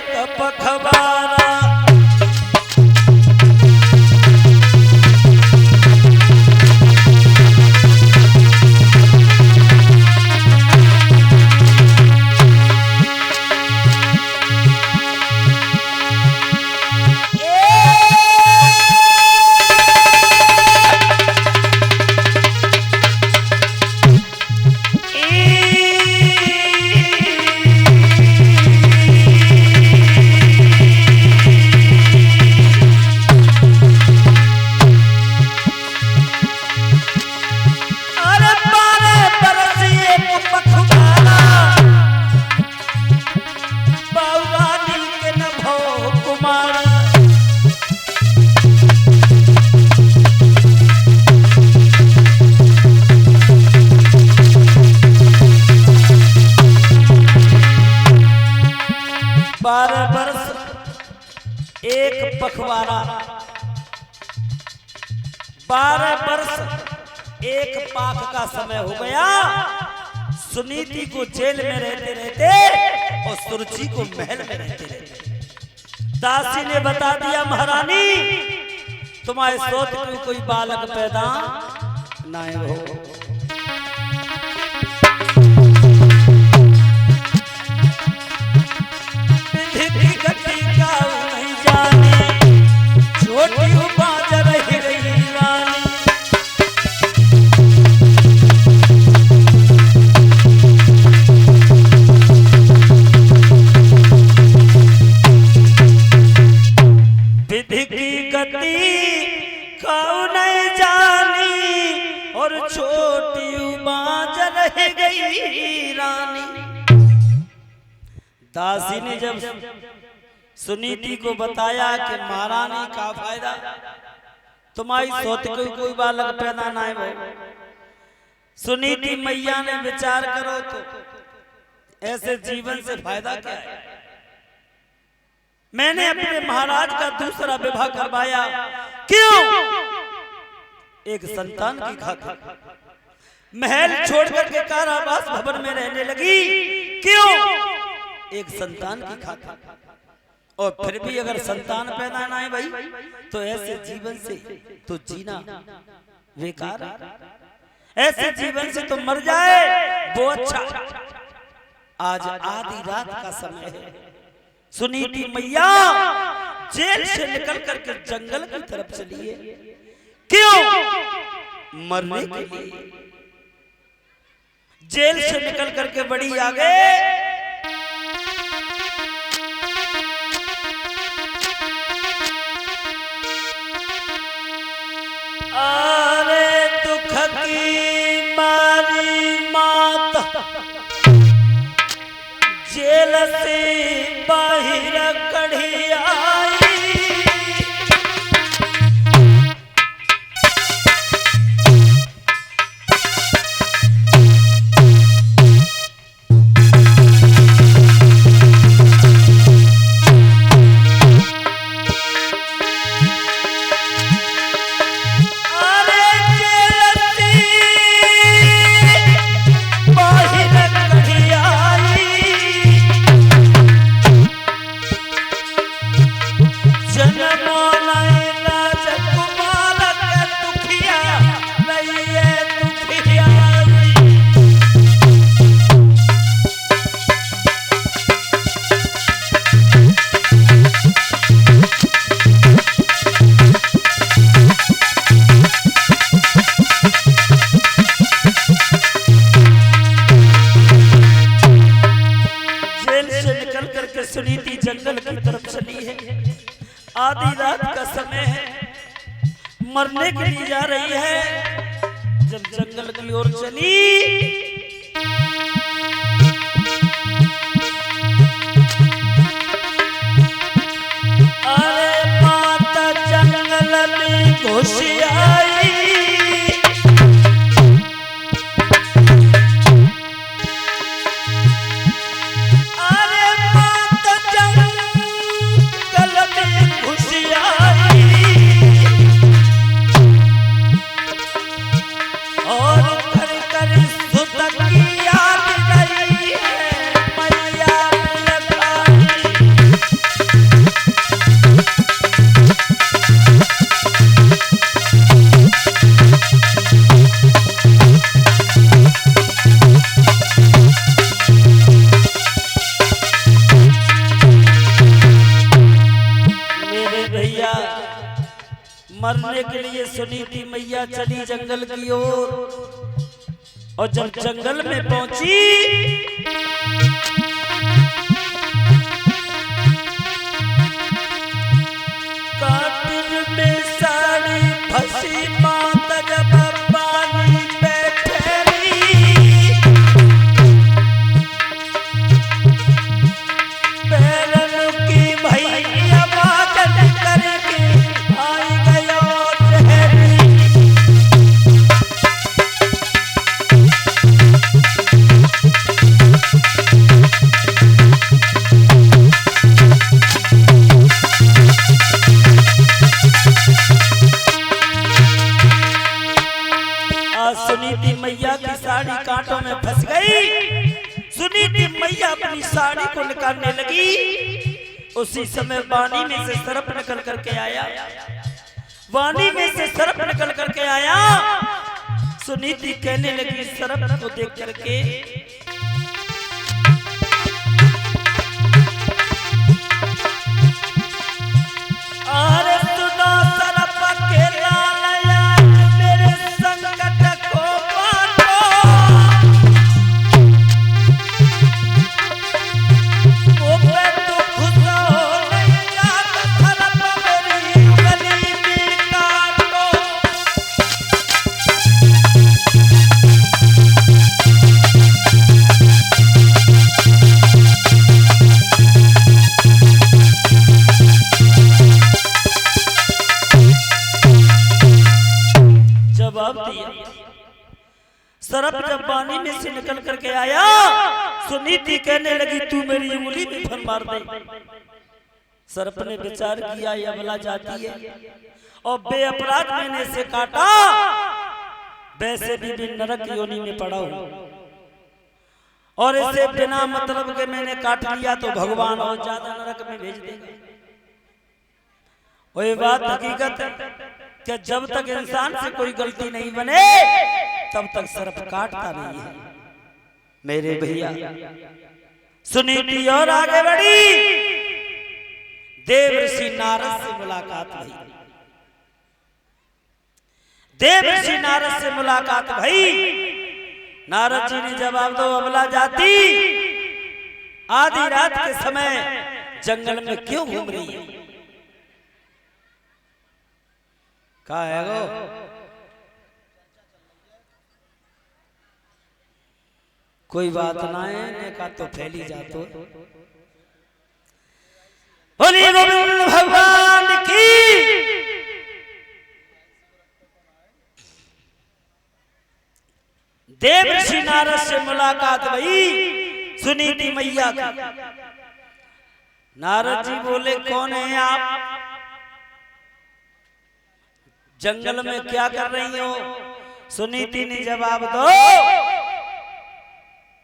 एक पखवारा एक पखवाड़ा 12 वर्ष एक पाक का समय हो गया। सुनीति को जेल में रहते रहते और सुरुचि को महल में रहते रहते दासी ने बता दिया महारानी तुम्हारे सोच में कोई बालक पैदा ना हो। दासी ने जब सुनीति को बताया कि महारानी का फायदा तुम्हारी सोच कोई बालक पैदा ना हो। सुनीति मैया ने विचार करो तो ऐसे जीवन से फायदा क्या है। मैंने अपने महाराज का दूसरा विवाह करवाया क्यों? एक संतान की खातिर। महल छोड़कर के कारावास भवन में रहने लगी क्यों? एक संतान की खातिर। और फिर भी अगर संतान पैदा ना है भाई तो ऐसे जीवन से तो जीना बेकार है। ऐसे जीवन से तो मर जाए वो अच्छा। आज आधी रात का समय है। सुनीति मैया जेल से निकल करके जंगल की तरफ चली है क्यों? मरने के लिए। जेल से निकल करके बड़ी आगे की मारी माता जेल से बाहर कढ़ी आई। सुनीति जंगल की तरफ चली है। आधी रात का समय है। मरने के लिए जा रही है। जब जंगल की ओर चली अरे माता जंगल में घुस आई। भसने के लिए सुनीति मैया चली जंगल की ओर। और जब जंगल में पहुंची काटिल में साड़ी फंसी मात जब पानी पे ठहरी, पैरन की भई आवाज करके आई गया ठहरी। सुनीति मैया की साड़ी कांटों में फंस गई। सुनीति मैया अपनी साड़ी को निकालने लगी। उसी समय वाणी में से सर्प निकल करके आया। वाणी में से सर्प निकल करके आया। सुनीति कहने लगी सर्प को देख करके, अरे सुनो सर्प अकेला सर्प जब पानी में से निकल करके आया। सुनीति कहने लगी तू मेरी उंगली में फन मार दे। सर्प ने विचार किया यह अबला जाती है और बेअपराध मैंने इसे काटा, वैसे भी नरक योनि में पड़ा हूं और इसे बिना मतलब के मैंने काट लिया तो भगवान और ज्यादा नरक में भेज देंगे। वही बात हकीकत है कि जब तक इंसान से कोई गलती नहीं बने तब तक सर्प काटता नहीं है मेरे भैया। सुनीति और आगे बढ़ी। देव ऋषि नारद से मुलाकात हुई। देव ऋषि नारद से मुलाकात भई। नारद जी ने जवाब दो अबला जाती आधी रात के समय जंगल में क्यों घूम रही है? कहा है गो कोई बात ना है ने का तो फैली जातो। बोली गोविंद भगवान की। देव ऋषि नारद से मुलाकात हुई सुनीति मैया की। नारद जी बोले कौन है आप? जंगल में क्या कर रही हो? सुनीति ने जवाब दो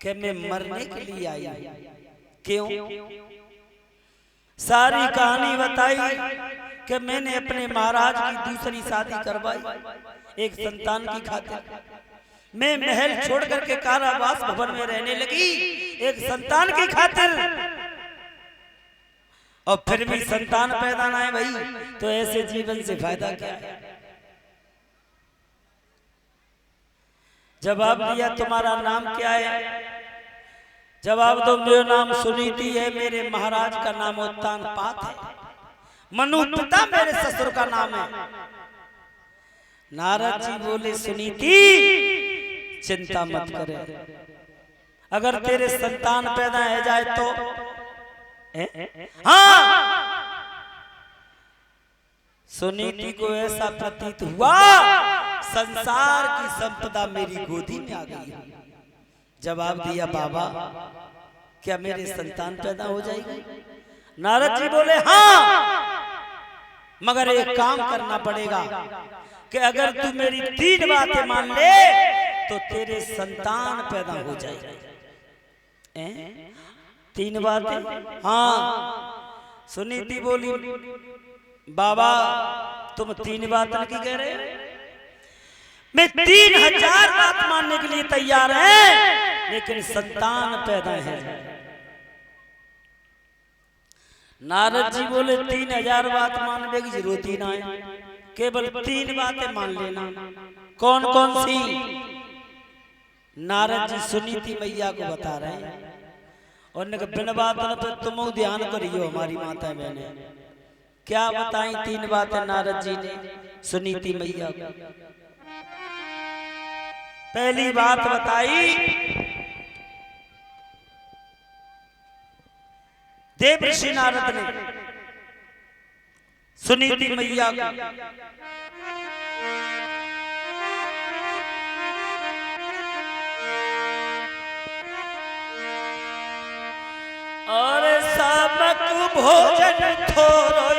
कि मैं मरने के लिए आई हूं। क्यों? सारी कहानी बताई कि मैंने अपने महाराज की दूसरी शादी करवाई एक संतान की खातिर। मैं महल छोड़ करके कारावास भवन में रहने लगी एक संतान की खातिर, और फिर भी संतान पैदा ना है भाई तो ऐसे जीवन से फायदा क्या है? जवाब दिया तुम्हारा नाम क्या है? जवाब दो मेरा नाम सुनीति है, मेरे महाराज का नाम उत्तानपाद है, मनु पिता मेरे ससुर का नाम है। नारद जी बोले सुनीति चिंता मत करे, अगर तेरे संतान पैदा हो जाए तो हाँ। सुनीति को ऐसा प्रतीत हुआ संसार की संपदा मेरी गोदी में आ गई। जवाब दिया बाबा क्या मेरे संतान पैदा हो जाएगी? नारद जी बोले हाँ, मगर एक काम करना पड़ेगा कि अगर तू मेरी 3 बातें मान ले तो तेरे संतान पैदा हो जाएगा। 3 बातें? हाँ। सुनीति बोली बाबा तुम 3 बातें की कह रहे हो? मैं 3000 बात मानने के लिए तैयार है, लेकिन संतान पैदा है। नारद जी बोले 3000 बात मानने की जरूरत ही ना है। केवल 3 बातें मान लेना। कौन कौन सी? नारद जी सुनीति मैया को बता रहे हैं और बिन बात पे तुम ध्यान करियो हमारी माता बहने। क्या बताई 3 बातें नारद जी ने सुनीति मैया को? पहली बात बताई, देवर्षि नारद ने सुनीति मैया को और सबक भोजन थोरो